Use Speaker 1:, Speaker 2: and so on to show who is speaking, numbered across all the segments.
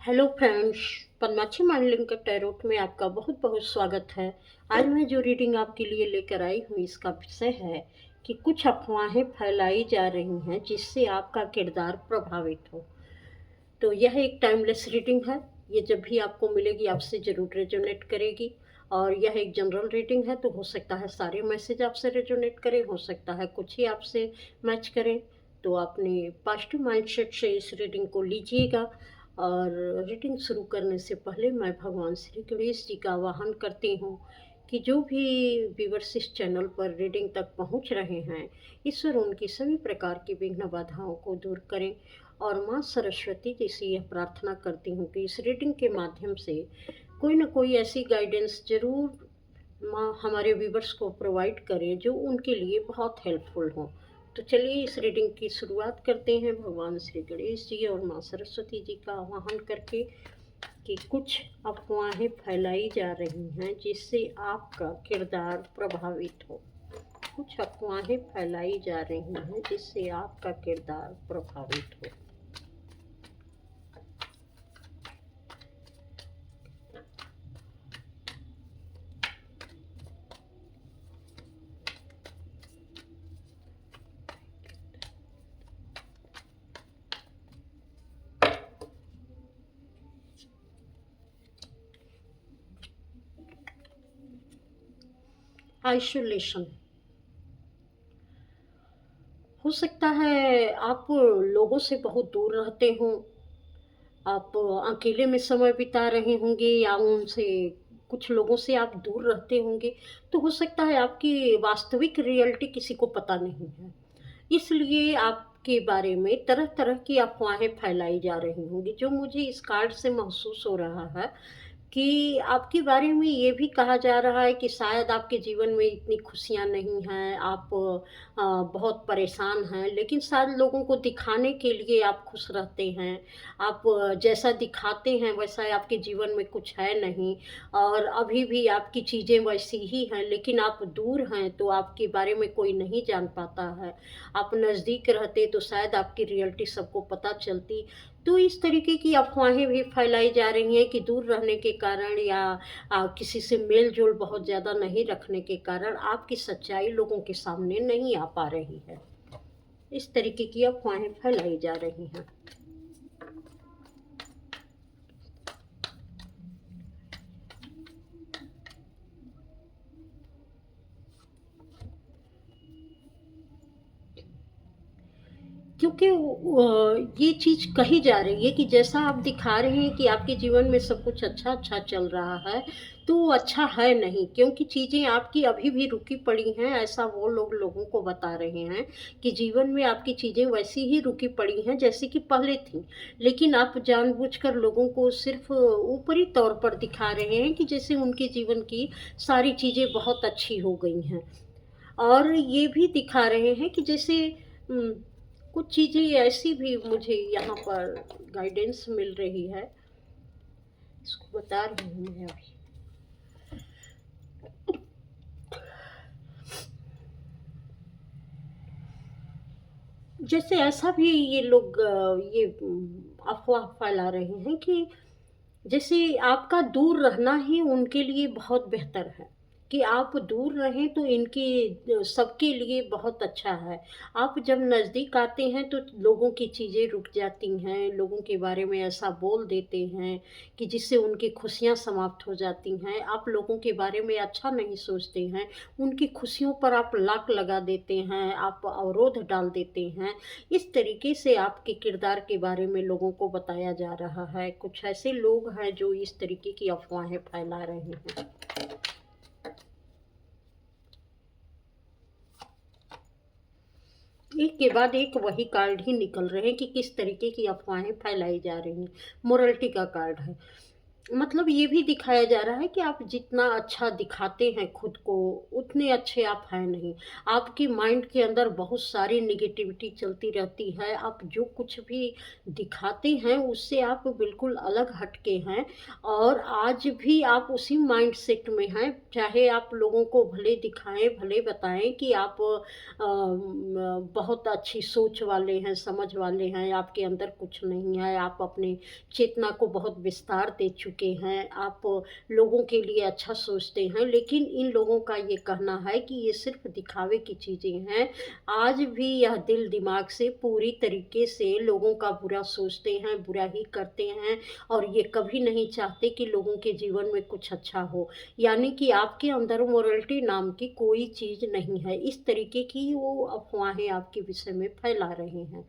Speaker 1: Hello friends. Padmakshi Mandlik के tarot में आपका बहुत बहुत स्वागत है। आज मैं जो रीडिंग आपके लिए लेकर आई हूँ इसका विषय है कि कुछ अफवाहें फैलाई जा रही हैं जिससे आपका किरदार प्रभावित हो। तो यह एक टाइमलेस रीडिंग है। ये जब भी आपको मिलेगी आपसे ज़रूर रेजोनेट करेगी। और यह एक जनरल रीडिंग है, तो हो सकता है सारे मैसेज आपसे रेजोनेट करें, हो सकता है कुछ ही आपसे मैच करें। तो अपने पॉजिटिव माइंडसेट से इस रीडिंग को लीजिएगा। और रीडिंग शुरू करने से पहले मैं भगवान श्री गणेश जी का आवाहन करती हूँ कि जो भी व्यूअर्स इस चैनल पर रीडिंग तक पहुँच रहे हैं, ईश्वर उनकी सभी प्रकार की विघ्न बाधाओं को दूर करें। और माँ सरस्वती जी से यह प्रार्थना करती हूँ कि इस रीडिंग के माध्यम से कोई ना कोई ऐसी गाइडेंस ज़रूर माँ हमारे व्यूवर्स को प्रोवाइड करें जो उनके लिए बहुत हेल्पफुल हो। तो चलिए इस रीडिंग की शुरुआत करते हैं भगवान श्री गणेश जी और माँ सरस्वती जी का आवाहन करके कि कुछ अफवाहें फैलाई जा रही हैं जिससे आपका किरदार प्रभावित हो। कुछ अफवाहें फैलाई जा रही हैं जिससे आपका किरदार प्रभावित हो। आइसोलेशन। हो सकता है आप लोगों से बहुत दूर रहते हों। आप अकेले में समय बिता रहे होंगे या उनसे कुछ लोगों से आप दूर रहते होंगे। तो हो सकता है आपकी वास्तविक रियलिटी किसी को पता नहीं है, इसलिए आपके बारे में तरह तरह की अफवाहें फैलाई जा रही होंगी। जो मुझे इस कार्ड से महसूस हो रहा है कि आपके बारे में ये भी कहा जा रहा है कि शायद आपके जीवन में इतनी खुशियाँ नहीं हैं, आप बहुत परेशान हैं, लेकिन शायद लोगों को दिखाने के लिए आप खुश रहते हैं। आप जैसा दिखाते हैं वैसा आपके जीवन में कुछ है नहीं। और अभी भी आपकी चीज़ें वैसी ही हैं, लेकिन आप दूर हैं तो आपके बारे में कोई नहीं जान पाता है। आप नज़दीक रहते तो शायद आपकी रियलिटी सबको पता चलती। तो इस तरीके की अफ़वाहें भी फैलाई जा रही हैं कि दूर रहने के कारण या किसी से मेल-जोल बहुत ज़्यादा नहीं रखने के कारण आपकी सच्चाई लोगों के सामने नहीं आ पा रही है। इस तरीके की अफ़वाहें फैलाई जा रही हैं। क्योंकि ये चीज़ कही जा रही है कि जैसा आप दिखा रहे हैं कि आपके जीवन में सब कुछ अच्छा-अच्छा चल रहा है, तो वो अच्छा है नहीं, क्योंकि चीज़ें आपकी अभी भी रुकी पड़ी हैं। ऐसा वो लोग लोगों को बता रहे हैं कि जीवन में आपकी चीज़ें वैसी ही रुकी पड़ी हैं जैसी कि पहले थीं। लेकिन आप जानबूझकर लोगों को सिर्फ़ ऊपरी तौर पर दिखा रहे हैं कि जैसे उनके जीवन की सारी चीज़ें बहुत अच्छी हो गई हैं। और ये भी दिखा रहे हैं कि जैसे उम, कुछ चीज़ें ऐसी भी मुझे यहाँ पर गाइडेंस मिल रही है, इसको बता रही हूँ मैं अभी। जैसे ऐसा भी ये लोग ये अफ़वाह फैला रहे हैं कि जैसे आपका दूर रहना ही उनके लिए बहुत बेहतर है, कि आप दूर रहें तो इनके सबके लिए बहुत अच्छा है। आप जब नज़दीक आते हैं तो लोगों की चीज़ें रुक जाती हैं, लोगों के बारे में ऐसा बोल देते हैं कि जिससे उनकी खुशियाँ समाप्त हो जाती हैं। आप लोगों के बारे में अच्छा नहीं सोचते हैं, उनकी खुशियों पर आप लाक लगा देते हैं, आप अवरोध डाल देते हैं। इस तरीके से आपके किरदार के बारे में लोगों को बताया जा रहा है। कुछ ऐसे लोग हैं जो इस तरीके की अफ़वाहें फैला रहे हैं। एक के बाद एक वही कार्ड ही निकल रहे हैं कि किस तरीके की अफ़वाहें फैलाई जा रही हैं। मोरालिटी का कार्ड है। मतलब ये भी दिखाया जा रहा है कि आप जितना अच्छा दिखाते हैं खुद को, उतने अच्छे आप हैं नहीं। आपके माइंड के अंदर बहुत सारी नेगेटिविटी चलती रहती है। आप जो कुछ भी दिखाते हैं, उससे आप बिल्कुल अलग हट के हैं और आज भी आप उसी माइंडसेट में हैं। चाहे आप लोगों को भले दिखाएँ, भले बताएँ कि आप बहुत अच्छी सोच वाले हैं, समझ वाले हैं, आपके अंदर कुछ नहीं है, आप अपने चेतना को बहुत विस्तार दे चुके हैं, आप लोगों के लिए अच्छा सोचते हैं, लेकिन इन लोगों का ये कहना है कि ये सिर्फ़ दिखावे की चीज़ें हैं। आज भी यह दिल दिमाग से पूरी तरीके से लोगों का बुरा सोचते हैं, बुरा ही करते हैं और ये कभी नहीं चाहते कि लोगों के जीवन में कुछ अच्छा हो। यानी कि आपके अंदर मोरलिटी नाम की कोई चीज़ नहीं है। इस तरीके की वो अफ़वाहें आपके विषय में फैला रहे हैं।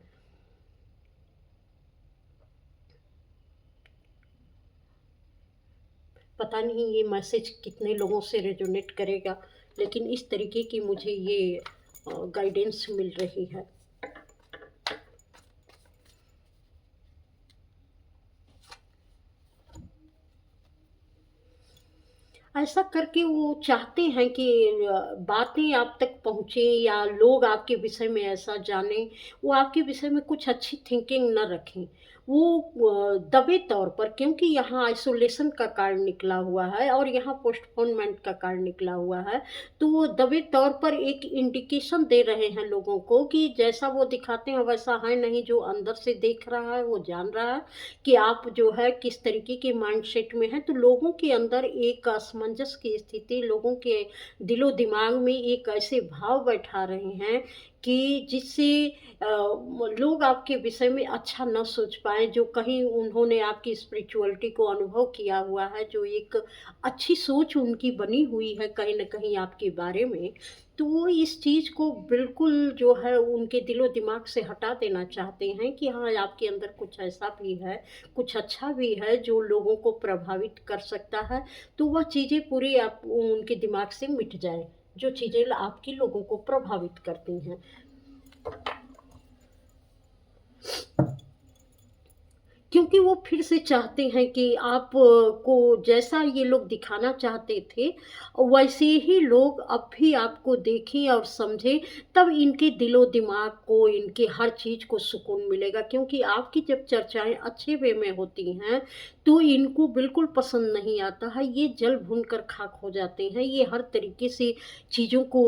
Speaker 1: पता नहीं ये मैसेज कितने लोगों से रेजोनेट करेगा, लेकिन इस तरीके की मुझे ये गाइडेंस मिल रही है। ऐसा करके वो चाहते हैं कि बातें आप तक पहुँचे या लोग आपके विषय में ऐसा जानें, वो आपके विषय में कुछ अच्छी थिंकिंग ना रखें। वो दबे तौर पर, क्योंकि यहाँ आइसोलेशन का कार्ड निकला हुआ है और यहाँ पोस्टपोनमेंट का कार्ड निकला हुआ है, तो वो दबे तौर पर एक इंडिकेशन दे रहे हैं लोगों को कि जैसा वो दिखाते हैं वैसा है नहीं। जो अंदर से देख रहा है वो जान रहा है कि आप जो है किस तरीके के माइंडसेट में हैं। तो लोगों के अंदर एक असमंजस की स्थिति, लोगों के दिलो दिमाग में एक ऐसे भाव बैठा रहे हैं कि जिससे लोग आपके विषय में अच्छा ना सोच पाएँ। जो कहीं उन्होंने आपकी स्पिरिचुअलिटी को अनुभव किया हुआ है, जो एक अच्छी सोच उनकी बनी हुई है कहीं न कहीं आपके बारे में, तो वो इस चीज़ को बिल्कुल जो है उनके दिलो-दिमाग से हटा देना चाहते हैं कि हाँ, आपके अंदर कुछ ऐसा भी है, कुछ अच्छा भी है जो लोगों को प्रभावित कर सकता है। तो वह चीज़ें पूरी आप उनके दिमाग से मिट जाएँ, जो चीज़ें आपके लोगों को प्रभावित करती हैं। क्योंकि वो फिर से चाहते हैं कि आप को जैसा ये लोग दिखाना चाहते थे, वैसे ही लोग अब भी आपको देखें और समझें, तब इनके दिलो-दिमाग को, इनके हर चीज़ को सुकून मिलेगा। क्योंकि आपकी जब चर्चाएँ अच्छे वे में होती हैं, तो इनको बिल्कुल पसंद नहीं आता है, ये जल भून कर खाक हो जाते हैं। ये हर तरीके से चीज़ों को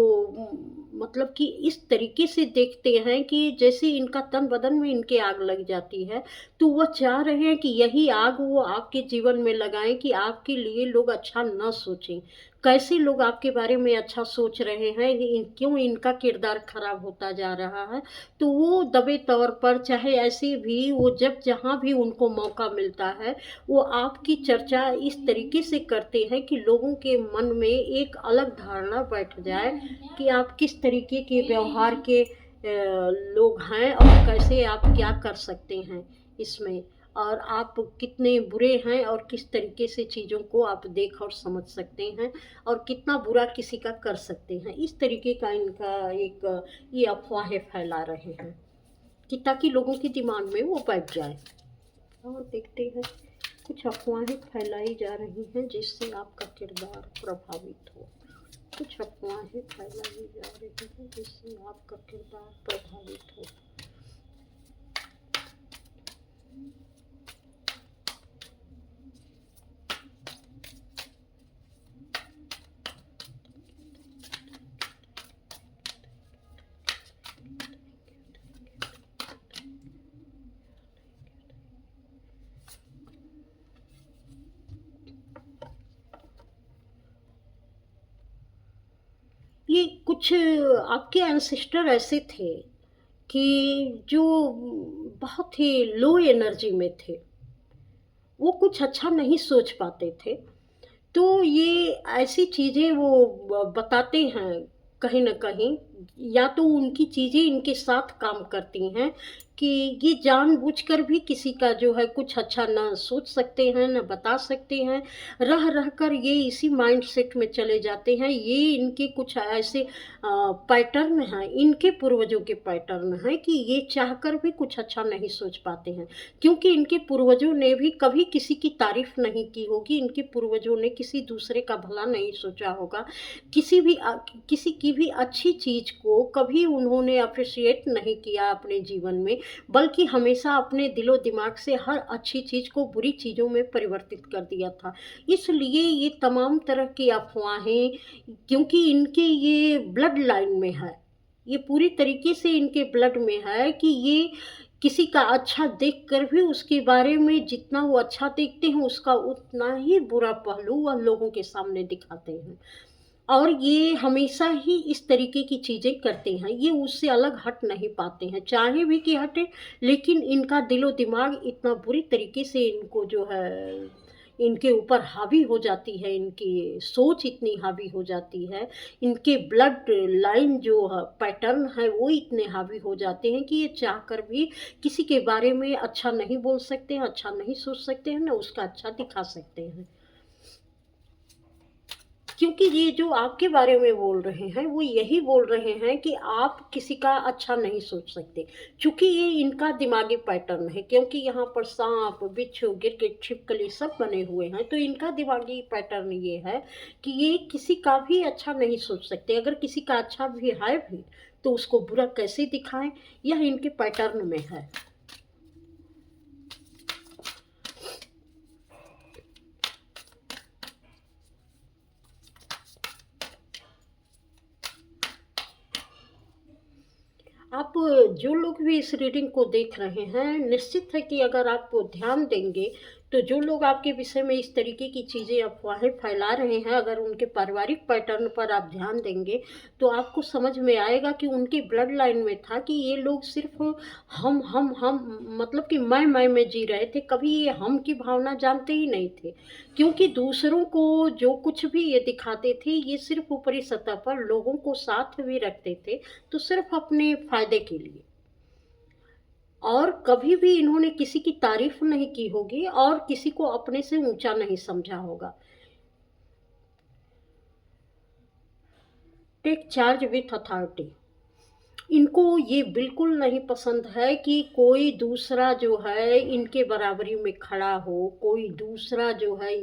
Speaker 1: मतलब कि इस तरीके से देखते हैं कि जैसे इनका तन-बदन में इनके आग लग जाती है। तो वह चाह रहे हैं कि यही आग वो आपके जीवन में लगाएँ कि आपके लिए लोग अच्छा ना सोचें। कैसे लोग आपके बारे में अच्छा सोच रहे हैं, क्यों इनका किरदार खराब होता जा रहा है। तो वो दबे तौर पर, चाहे ऐसे भी वो जब जहाँ भी उनको मौका मिलता है, वो आपकी चर्चा इस तरीके से करते हैं कि लोगों के मन में एक अलग धारणा बैठ जाए कि आप किस तरीके के व्यवहार के लोग हैं और कैसे आप क्या कर सकते हैं इसमें, और आप कितने बुरे हैं और किस तरीके से चीज़ों को आप देख और समझ सकते हैं और कितना बुरा किसी का कर सकते हैं। इस तरीके का इनका एक ये अफ़वाहें फैला रहे हैं कि ताकि लोगों के दिमाग में वो बैठ जाए। और देखते हैं, कुछ अफ़वाहें फैलाई जा रही हैं जिससे आपका किरदार प्रभावित हो। कुछ अफ़वाहें फैलाई जा रही हैं जिससे आपका किरदार प्रभावित हो। ये कुछ आपके एंसेस्टर ऐसे थे कि जो बहुत ही लो एनर्जी में थे। वो कुछ अच्छा नहीं सोच पाते थे। तो ये ऐसी चीज़ें वो बताते हैं कहीं न कहीं, या तो उनकी चीज़ें इनके साथ काम करती हैं कि ये जानबूझकर भी किसी का जो है कुछ अच्छा ना सोच सकते हैं, ना बता सकते हैं। रह कर ये इसी माइंडसेट में चले जाते हैं। ये इनके कुछ ऐसे पैटर्न हैं, इनके पूर्वजों के पैटर्न हैं कि ये चाहकर भी कुछ अच्छा नहीं सोच पाते हैं। क्योंकि इनके पूर्वजों ने भी कभी किसी की तारीफ़ नहीं की होगी, इनके पूर्वजों ने किसी दूसरे का भला नहीं सोचा होगा। किसी की भी अच्छी चीज़ को कभी उन्होंने अप्रिशिएट नहीं किया अपने जीवन में, बल्कि हमेशा अपने दिलो-दिमाग से हर अच्छी चीज़ को बुरी चीज़ों में परिवर्तित कर दिया था। इसलिए ये तमाम तरह की अफ़वाहें, क्योंकि इनके ये ब्लड लाइन में है, ये पूरी तरीके से इनके ब्लड में है कि ये किसी का अच्छा देखकर भी उसके बारे में जितना वो अच्छा देखते हैं, उसका उतना ही बुरा पहलू वह लोगों के सामने दिखाते हैं। और ये हमेशा ही इस तरीके की चीज़ें करते हैं, ये उससे अलग हट नहीं पाते हैं, चाहे भी कि हटें, लेकिन इनका दिलो-दिमाग इतना बुरी तरीके से इनको जो है, इनके ऊपर हावी हो जाती है, इनकी सोच इतनी हावी हो जाती है, इनके ब्लड लाइन जो पैटर्न है वो इतने हावी हो जाते हैं कि ये चाहकर भी किसी के बारे में अच्छा नहीं बोल सकते हैं, अच्छा नहीं सोच सकते हैं, ना उसका अच्छा दिखा सकते हैं। क्योंकि ये जो आपके बारे में बोल रहे हैं, वो यही बोल रहे हैं कि आप किसी का अच्छा नहीं सोच सकते। चूँकि ये इनका दिमागी पैटर्न है, क्योंकि यहाँ पर साँप, बिच्छू, गिरगिट, छिपकली सब बने हुए हैं, तो इनका दिमागी पैटर्न ये है कि ये किसी का भी अच्छा नहीं सोच सकते। अगर किसी का अच्छा भी है भी, तो उसको बुरा कैसे दिखाएँ, यह इनके पैटर्न में है। आप जो लोग भी इस रीडिंग को देख रहे हैं, निश्चित है कि अगर आप ध्यान देंगे, तो जो लोग आपके विषय में इस तरीके की चीज़ें, अफ़वाहें फैला रहे हैं, अगर उनके पारिवारिक पैटर्न पर आप ध्यान देंगे, तो आपको समझ में आएगा कि उनकी ब्लड लाइन में था कि ये लोग सिर्फ़ हम मतलब कि मैं में जी रहे थे, कभी ये हम की भावना जानते ही नहीं थे। क्योंकि दूसरों को जो कुछ भी ये दिखाते थे, ये सिर्फ़ ऊपरी सतह पर लोगों को साथ भी रखते थे, तो सिर्फ़ अपने फ़ायदे के लिए। और कभी भी इन्होंने किसी की तारीफ़ नहीं की होगी और किसी को अपने से ऊँचा नहीं समझा होगा। Take charge with authority. इनको ये बिल्कुल नहीं पसंद है कि कोई दूसरा जो है इनके बराबरी में खड़ा हो, कोई दूसरा जो है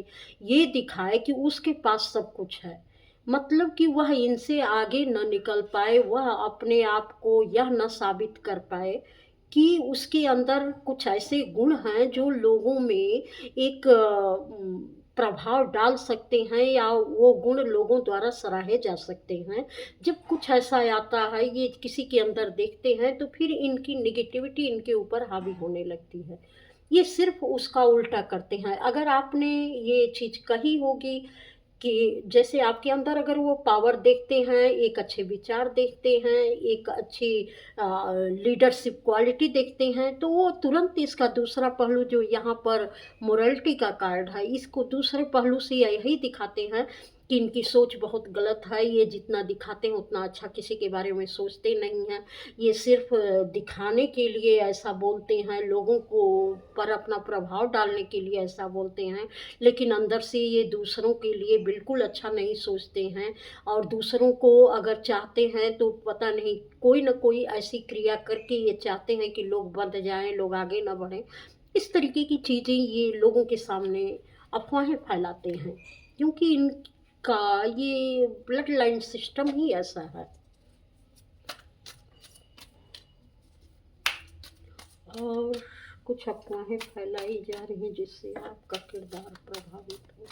Speaker 1: ये दिखाए कि उसके पास सब कुछ है। मतलब कि वह इनसे आगे न निकल पाए, वह अपने आप को यह न साबित कर पाए कि उसके अंदर कुछ ऐसे गुण हैं जो लोगों में एक प्रभाव डाल सकते हैं, या वो गुण लोगों द्वारा सराहे जा सकते हैं। जब कुछ ऐसा आता है, ये किसी के अंदर देखते हैं, तो फिर इनकी नेगेटिविटी इनके ऊपर हावी होने लगती है। ये सिर्फ़ उसका उल्टा करते हैं। अगर आपने ये चीज़ कही होगी कि जैसे आपके अंदर अगर वो पावर देखते हैं, एक अच्छे विचार देखते हैं, एक अच्छी लीडरशिप क्वालिटी देखते हैं, तो वो तुरंत इसका दूसरा पहलू जो यहाँ पर मोरालिटी का कार्ड है, इसको दूसरे पहलू से यही दिखाते हैं कि इनकी सोच बहुत गलत है, ये जितना दिखाते हैं उतना अच्छा किसी के बारे में सोचते नहीं हैं। ये सिर्फ़ दिखाने के लिए ऐसा बोलते हैं, लोगों को पर अपना प्रभाव डालने के लिए ऐसा बोलते हैं, लेकिन अंदर से ये दूसरों के लिए बिल्कुल अच्छा नहीं सोचते हैं। और दूसरों को अगर चाहते हैं तो पता नहीं कोई न कोई ऐसी क्रिया करके ये चाहते हैं कि लोग बंध जाएँ, लोग आगे ना बढ़ें। इस तरीके की चीज़ें ये लोगों के सामने अफ़वाहें फैलाते हैं, क्योंकि इनका ये ब्लड लाइन सिस्टम ही ऐसा है। और कुछ अफ़वाहें फैलाई जा रही हैं जिससे आपका किरदार प्रभावित हो।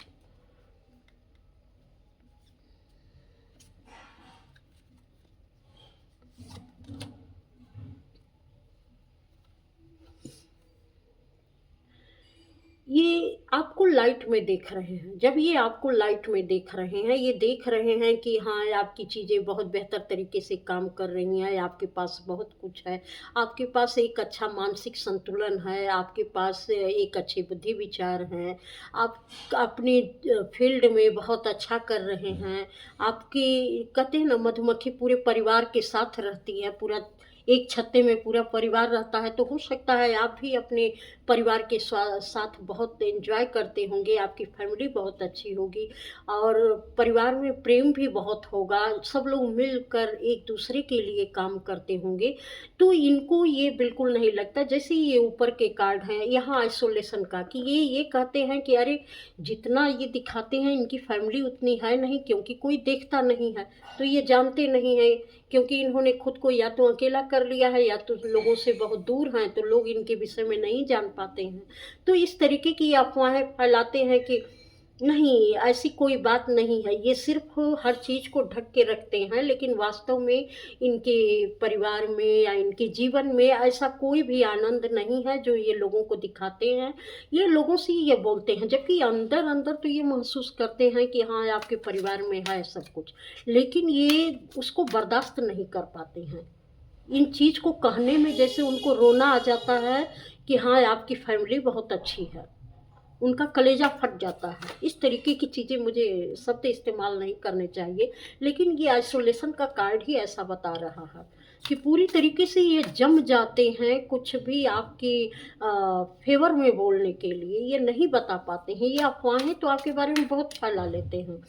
Speaker 1: ये आपको लाइट में देख रहे हैं। जब ये आपको लाइट में देख रहे हैं, ये देख रहे हैं कि हाँ, आपकी चीज़ें बहुत बेहतर तरीके से काम कर रही हैं, आपके पास बहुत कुछ है, आपके पास एक अच्छा मानसिक संतुलन है, आपके पास एक अच्छे बुद्धि विचार हैं, आप अपने फ़ील्ड में बहुत अच्छा कर रहे हैं। आपकी कहते हैं ना, मधुमक्खी पूरे परिवार के साथ रहती है, पूरा एक छत्ते में पूरा परिवार रहता है, तो हो सकता है आप भी अपने परिवार के साथ बहुत एंजॉय करते होंगे, आपकी फैमिली बहुत अच्छी होगी और परिवार में प्रेम भी बहुत होगा, सब लोग मिलकर एक दूसरे के लिए काम करते होंगे। तो इनको ये बिल्कुल नहीं लगता, जैसे ये ऊपर के कार्ड हैं यहाँ आइसोलेशन का, कि ये कहते हैं कि अरे जितना ये दिखाते हैं इनकी फैमिली उतनी है नहीं, क्योंकि कोई देखता नहीं है, तो ये जानते नहीं हैं, क्योंकि इन्होंने खुद को या तो अकेला कर लिया है या तो लोगों से बहुत दूर हैं, तो लोग इनके विषय में नहीं जान पाते हैं। तो इस तरीके की अफवाहें फैलाते हैं कि नहीं, ऐसी कोई बात नहीं है, ये सिर्फ हर चीज़ को ढक के रखते हैं, लेकिन वास्तव में इनके परिवार में या इनके जीवन में ऐसा कोई भी आनंद नहीं है जो ये लोगों को दिखाते हैं। ये लोगों से ये बोलते हैं, जबकि अंदर अंदर तो ये महसूस करते हैं कि हाँ आपके परिवार में है सब कुछ, लेकिन ये उसको बर्दाश्त नहीं कर पाते हैं। इन चीज़ को कहने में जैसे उनको रोना आ जाता है कि हाँ आपकी फैमिली बहुत अच्छी है, उनका कलेजा फट जाता है। इस तरीके की चीज़ें, मुझे शब्द इस्तेमाल नहीं करने चाहिए, लेकिन ये आइसोलेशन का कार्ड ही ऐसा बता रहा है कि पूरी तरीके से ये जम जाते हैं, कुछ भी आपके फेवर में बोलने के लिए ये नहीं बता पाते हैं। ये अफवाहें तो आपके बारे में बहुत फैला लेते हैं,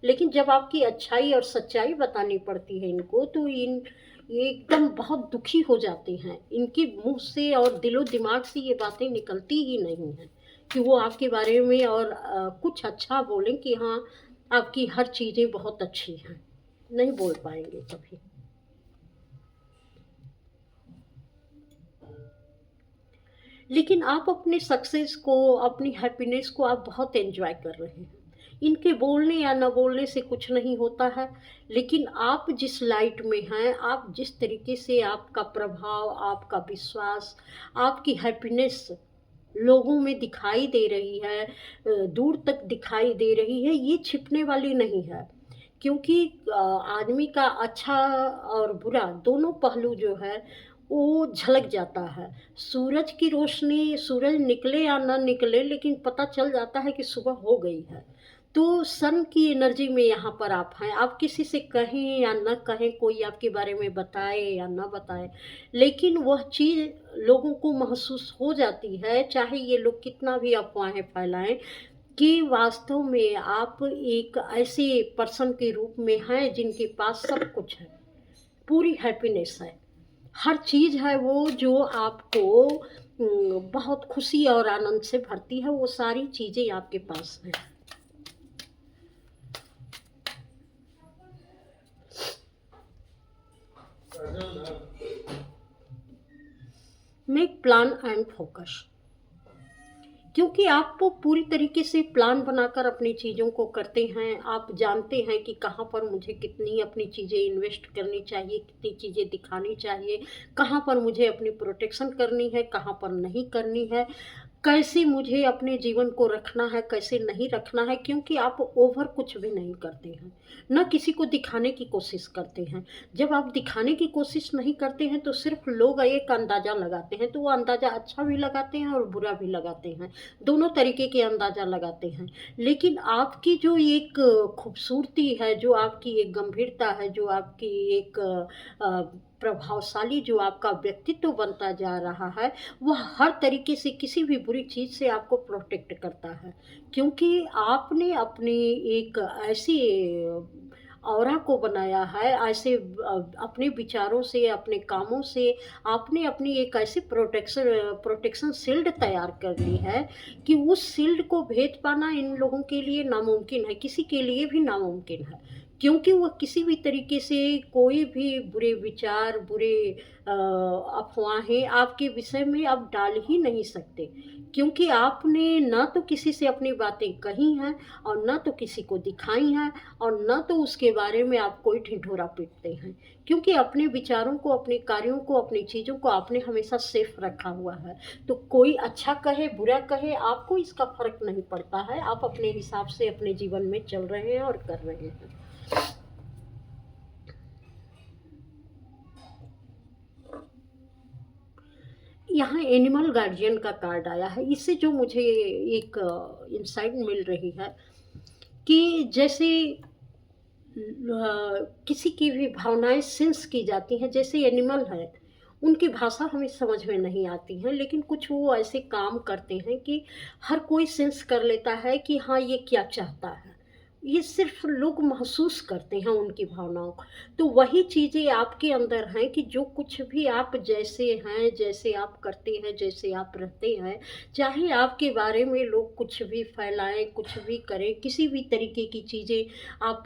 Speaker 1: लेकिन जब आपकी अच्छाई और सच्चाई बतानी पड़ती है इनको, तो ये एकदम बहुत दुखी हो जाते हैं। इनके मुंह से और दिलो दिमाग से ये बातें निकलती ही नहीं हैं कि वो आपके बारे में और कुछ अच्छा बोलें कि हाँ आपकी हर चीज़ें बहुत अच्छी हैं, नहीं बोल पाएंगे कभी। लेकिन आप अपने सक्सेस को, अपनी हैप्पीनेस को आप बहुत एंजॉय कर रहे हैं। इनके बोलने या न बोलने से कुछ नहीं होता है, लेकिन आप जिस लाइट में हैं, आप जिस तरीके से आपका प्रभाव, आपका विश्वास, आपकी हैप्पीनेस लोगों में दिखाई दे रही है, दूर तक दिखाई दे रही है, ये छिपने वाली नहीं है। क्योंकि आदमी का अच्छा और बुरा दोनों पहलू जो है वो झलक जाता है। सूरज की रोशनी, सूरज निकले या ना निकले, लेकिन पता चल जाता है कि सुबह हो गई है। तो सन की एनर्जी में यहाँ पर आप हैं। आप किसी से कहें या ना कहें, कोई आपके बारे में बताए या ना बताए, लेकिन वह चीज़ लोगों को महसूस हो जाती है, चाहे ये लोग कितना भी अफवाहें फैलाएं, कि वास्तव में आप एक ऐसे पर्सन के रूप में हैं जिनके पास सब कुछ है, पूरी हैप्पीनेस है, हर चीज़ है वो जो आपको बहुत खुशी और आनंद से भरती है, वो सारी चीज़ें आपके पास हैं। मेक प्लान एंड फोकस, क्योंकि आप वो पूरी तरीके से प्लान बनाकर अपनी चीज़ों को करते हैं। आप जानते हैं कि कहाँ पर मुझे कितनी अपनी चीज़ें इन्वेस्ट करनी चाहिए, कितनी चीज़ें दिखानी चाहिए, कहाँ पर मुझे अपनी प्रोटेक्शन करनी है, कहाँ पर नहीं करनी है, कैसे मुझे अपने जीवन को रखना है, कैसे नहीं रखना है। क्योंकि आप ओवर कुछ भी नहीं करते हैं, ना किसी को दिखाने की कोशिश करते हैं। जब आप दिखाने की कोशिश नहीं करते हैं तो सिर्फ लोग एक अंदाज़ा लगाते हैं, तो वो अंदाज़ा अच्छा भी लगाते हैं और बुरा भी लगाते हैं, दोनों तरीके के अंदाज़ा लगाते हैं। लेकिन आपकी जो एक खूबसूरती है, जो आपकी एक गंभीरता है, जो आपकी एक प्रभावशाली जो आपका व्यक्तित्व बनता जा रहा है, वह हर तरीके से किसी भी बुरी चीज़ से आपको प्रोटेक्ट करता है। क्योंकि आपने अपनी एक ऐसी ऑरा को बनाया है, ऐसे अपने विचारों से, अपने कामों से आपने अपनी एक ऐसी प्रोटेक्शन शील्ड तैयार कर ली है कि उस शील्ड को भेद पाना इन लोगों के लिए नामुमकिन है, किसी के लिए भी नामुमकिन है। क्योंकि वह किसी भी तरीके से कोई भी बुरे विचार, बुरे अफ़वाहें आपके विषय में आप डाल ही नहीं सकते। क्योंकि आपने ना तो किसी से अपनी बातें कही हैं और ना तो किसी को दिखाई हैं और ना तो उसके बारे में आप कोई ढिढोरा पीटते हैं। क्योंकि अपने विचारों को, अपने कार्यों को, अपनी चीज़ों को आपने हमेशा सेफ रखा हुआ है। तो कोई अच्छा कहे, बुरा कहे, आपको इसका फ़र्क नहीं पड़ता है। आप अपने हिसाब से अपने जीवन में चल रहे हैं और कर रहे हैं। यहाँ एनिमल गार्जियन का कार्ड आया है। इससे जो मुझे एक इंसाइट मिल रही है कि जैसे किसी की भी भावनाएं सेंस की जाती हैं, जैसे एनिमल है उनकी भाषा हमें समझ में नहीं आती है, लेकिन कुछ वो ऐसे काम करते हैं कि हर कोई सेंस कर लेता है कि हाँ, ये क्या चाहता है। ये सिर्फ़ लोग महसूस करते हैं उनकी भावनाओं को। तो वही चीज़ें आपके अंदर हैं कि जो कुछ भी आप जैसे हैं, जैसे आप करते हैं, जैसे आप रहते हैं, चाहे आपके बारे में लोग कुछ भी फैलाएँ, कुछ भी करें, किसी भी तरीके की चीज़ें आप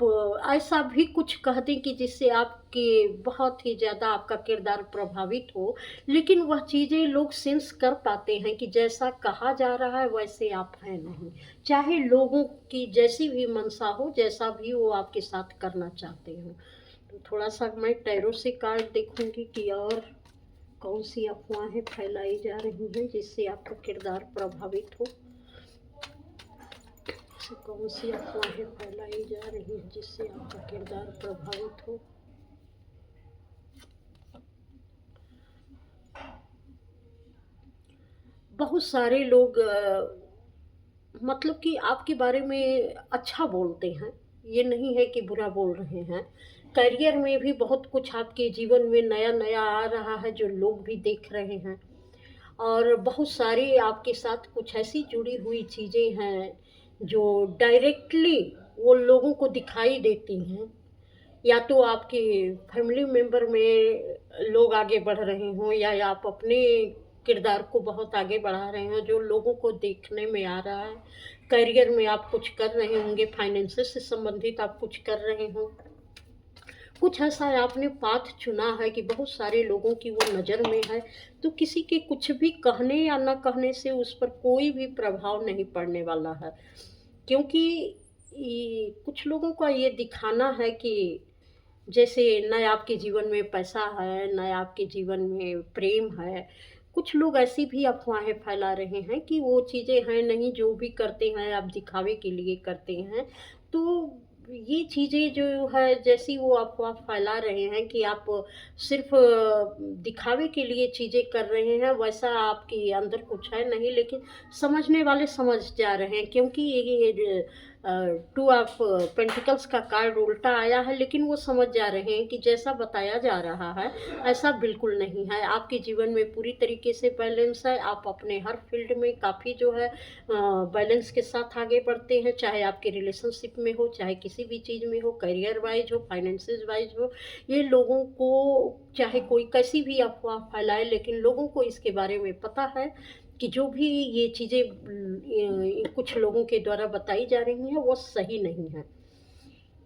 Speaker 1: ऐसा भी कुछ कह दें कि जिससे आपके बहुत ही ज़्यादा आपका किरदार प्रभावित हो, लेकिन वह चीज़ें लोग सेंस कर पाते हैं कि जैसा कहा जा रहा है वैसे आप हैं नहीं। चाहे लोगों की जैसी भी मंशा हो, जैसा भी वो आपके साथ करना चाहते हों। तो थोड़ा-सा मैं टैरो से कार्ड देखूँगी कि और कौन-सी अफ़वाहें फैलाई जा रही हैं जिससे आपका किरदार प्रभावित हो। ऐसी कौन-सी अफ़वाहें फैलाई जा रही हैं जिससे आपका किरदार प्रभावित हो। बहुत सारे लोग मतलब कि आपके बारे में अच्छा बोलते हैं, ये नहीं है कि बुरा बोल रहे हैं। करियर में भी बहुत कुछ आपके जीवन में नया-नया आ रहा है जो लोग भी देख रहे हैं, और बहुत सारी आपके साथ कुछ ऐसी जुड़ी हुई चीज़ें हैं, जो डायरेक्टली वो लोगों को दिखाई देती हैं। या तो आपके फैमिली मेंबर में लोग आगे बढ़ रहे हों, या आप अपने किरदार को बहुत आगे बढ़ा रहे हों जो लोगों को देखने में आ रहा है। करियर में आप कुछ कर रहे होंगे, फाइनेंसेस से संबंधित आप कुछ कर रहे हों। कुछ ऐसा आपने पाथ चुना है कि बहुत सारे लोगों की वो नज़र में है, तो किसी के कुछ भी कहने या ना कहने से उस पर कोई भी प्रभाव नहीं पड़ने वाला है। क्योंकि कुछ लोगों का ये दिखाना है कि जैसे न आपके जीवन में पैसा है, न आपके जीवन में प्रेम है। कुछ लोग ऐसी भी अफ़वाहें फैला रहे हैं कि वो चीज़ें हैं नहीं, जो भी करते हैं आप दिखावे के लिए करते हैं। तो ये चीज़ें जो है जैसी वो अफ़वाह फैला रहे हैं कि आप सिर्फ़ दिखावे के लिए चीज़ें कर रहे हैं, वैसा आपके अंदर कुछ है नहीं, लेकिन समझने वाले समझ जा रहे हैं, क्योंकि ये टू ऑफ पेंटिकल्स का कार्ड उल्टा आया है, लेकिन वो समझ जा रहे हैं कि जैसा बताया जा रहा है ऐसा बिल्कुल नहीं है। आपके जीवन में पूरी तरीके से बैलेंस है, आप अपने हर फील्ड में काफ़ी जो है बैलेंस के साथ आगे बढ़ते हैं, चाहे आपके रिलेशनशिप में हो, चाहे किसी भी चीज़ में हो, करियर वाइज हो, फाइनेंसेस वाइज हो। ये लोगों को चाहे कोई कैसी भी अफवाह फैलाए, लेकिन लोगों को इसके बारे में पता है कि जो भी ये चीज़ें कुछ लोगों के द्वारा बताई जा रही हैं वो सही नहीं है।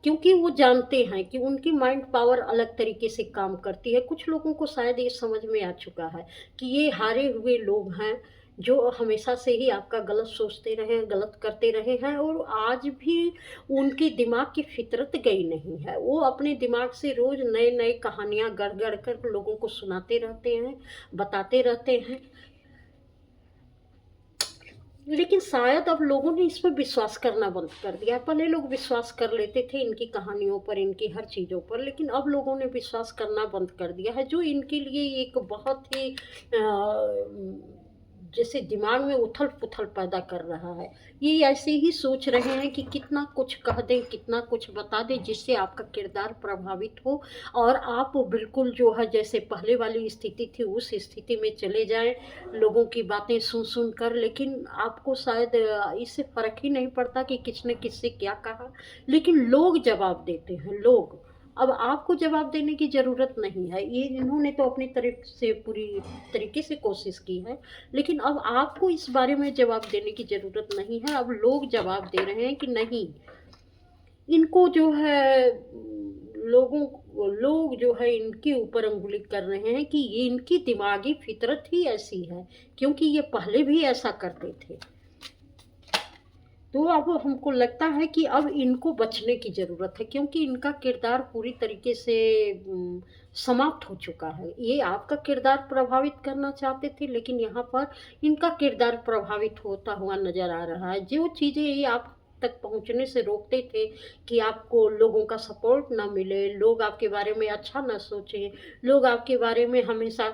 Speaker 1: क्योंकि वो जानते हैं कि उनकी माइंड पावर अलग तरीके से काम करती है। कुछ लोगों को शायद ये समझ में आ चुका है कि ये हारे हुए लोग हैं, जो हमेशा से ही आपका गलत सोचते रहे हैं, गलत करते रहे हैं, और आज भी उनके दिमाग की फितरत गई नहीं है। वो अपने दिमाग से रोज़ नए-नए कहानियाँ गढ़-गढ़ कर लोगों को सुनाते रहते हैं, बताते रहते हैं। लेकिन शायद अब लोगों ने इस पर विश्वास करना बंद कर दिया। पहले लोग विश्वास कर लेते थे इनकी कहानियों पर, इनकी हर चीज़ों पर, लेकिन अब लोगों ने विश्वास करना बंद कर दिया है, जो इनके लिए एक बहुत ही जैसे दिमाग में उथल-पुथल पैदा कर रहा है। ये ऐसे ही सोच रहे हैं कि कितना कुछ कह दें, कितना कुछ बता दें जिससे आपका किरदार प्रभावित हो, और आप बिल्कुल जो है जैसे पहले वाली स्थिति थी उस स्थिति में चले जाएँ, लोगों की बातें सुन-सुन कर। लेकिन आपको शायद इससे फ़र्क ही नहीं पड़ता कि किसने किससे क्या कहा, लेकिन लोग जवाब देते हैं, लोग। अब आपको जवाब देने की ज़रूरत नहीं है, ये इन्होंने तो अपनी तरफ से पूरी तरीके से कोशिश की है, लेकिन अब आपको इस बारे में जवाब देने की ज़रूरत नहीं है। अब लोग जवाब दे रहे हैं कि नहीं, इनको जो है लोग जो है इनके ऊपर उँगली कर रहे हैं कि ये इनकी दिमागी फितरत ही ऐसी है, क्योंकि ये पहले भी ऐसा करते थे। तो अब हमको लगता है कि अब इनको बचने की ज़रूरत है, क्योंकि इनका किरदार पूरी तरीके से समाप्त हो चुका है। ये आपका किरदार प्रभावित करना चाहते थे, लेकिन यहाँ पर इनका किरदार प्रभावित होता हुआ नज़र आ रहा है। जो चीज़ें ये आप तक पहुँचने से रोकते थे कि आपको लोगों का सपोर्ट ना मिले, लोग आपके बारे में अच्छा ना सोचें, लोग आपके बारे में हमेशा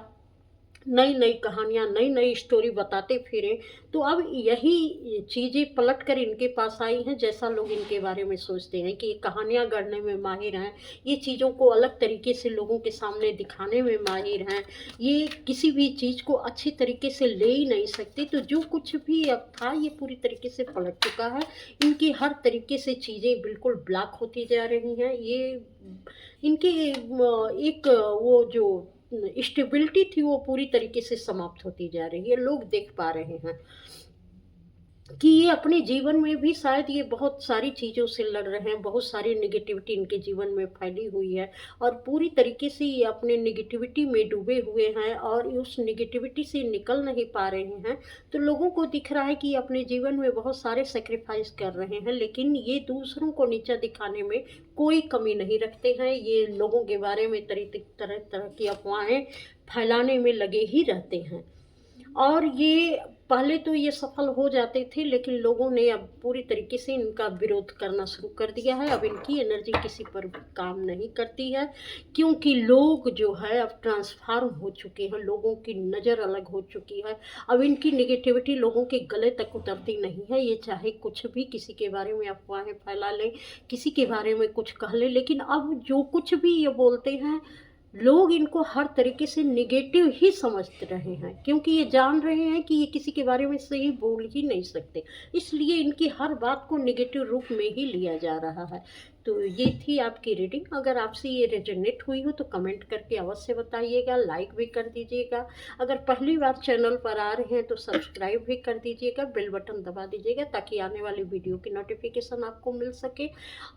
Speaker 1: नई नई कहानियाँ, नई नई स्टोरी बताते फिरें। तो अब यही चीज़ें पलट कर इनके पास आई हैं, जैसा लोग इनके बारे में सोचते हैं कि ये कहानियाँ गढ़ने में माहिर हैं, ये चीज़ों को अलग तरीके से लोगों के सामने दिखाने में माहिर हैं, ये किसी भी चीज़ को अच्छी तरीके से ले ही नहीं सकते। तो जो कुछ भी अब था ये पूरी तरीके से पलट चुका है। इनकी हर तरीके से चीज़ें बिल्कुल ब्लॉक होती जा रही हैं। ये इनकी एक वो जो स्टेबिलिटी थी वो पूरी तरीके से समाप्त होती जा रही है। लोग देख पा रहे हैं कि ये अपने जीवन में भी शायद ये बहुत सारी चीज़ों से लड़ रहे हैं, बहुत सारी नेगेटिविटी इनके जीवन में फैली हुई है और पूरी तरीके से ये अपने नेगेटिविटी में डूबे हुए हैं और उस नेगेटिविटी से निकल नहीं पा रहे हैं। तो लोगों को दिख रहा है कि ये अपने जीवन में बहुत सारे सैक्रिफाइस कर रहे हैं, लेकिन ये दूसरों को नीचा दिखाने में कोई कमी नहीं रखते हैं। ये लोगों के बारे में तरह तरह की अफवाहें फैलाने में लगे ही रहते हैं। और ये पहले तो ये सफल हो जाते थे, लेकिन लोगों ने अब पूरी तरीके से इनका विरोध करना शुरू कर दिया है। अब इनकी एनर्जी किसी पर भी काम नहीं करती है, क्योंकि लोग जो है अब ट्रांसफॉर्म हो चुके हैं, लोगों की नज़र अलग हो चुकी है। अब इनकी नेगेटिविटी लोगों के गले तक उतरती नहीं है। ये चाहे कुछ भी किसी के बारे में अफवाहें फैला लें, किसी के बारे में कुछ कह लें, लेकिन अब जो कुछ भी ये बोलते हैं लोग इनको हर तरीके से नेगेटिव ही समझ रहे हैं, क्योंकि ये जान रहे हैं कि ये किसी के बारे में सही बोल ही नहीं सकते। इसलिए इनकी हर बात को नेगेटिव रूप में ही लिया जा रहा है। तो ये थी आपकी रीडिंग। अगर आपसे ये रेजोनेट हुई हो तो कमेंट करके अवश्य बताइएगा, लाइक भी कर दीजिएगा। अगर पहली बार चैनल पर आ रहे हैं तो सब्सक्राइब भी कर दीजिएगा, बेल बटन दबा दीजिएगा ताकि आने वाली वीडियो की नोटिफिकेशन आपको मिल सके।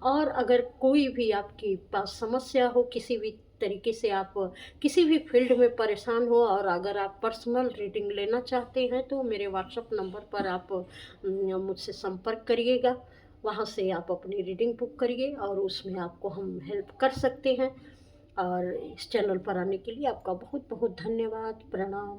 Speaker 1: और अगर कोई भी आपके पास समस्या हो, किसी भी तरीके से आप किसी भी फील्ड में परेशान हो और अगर आप पर्सनल रीडिंग लेना चाहते हैं तो मेरे व्हाट्सएप नंबर पर आप मुझसे संपर्क करिएगा। वहाँ से आप अपनी रीडिंग बुक करिए और उसमें आपको हम हेल्प कर सकते हैं। और इस चैनल पर आने के लिए आपका बहुत बहुत धन्यवाद। प्रणाम।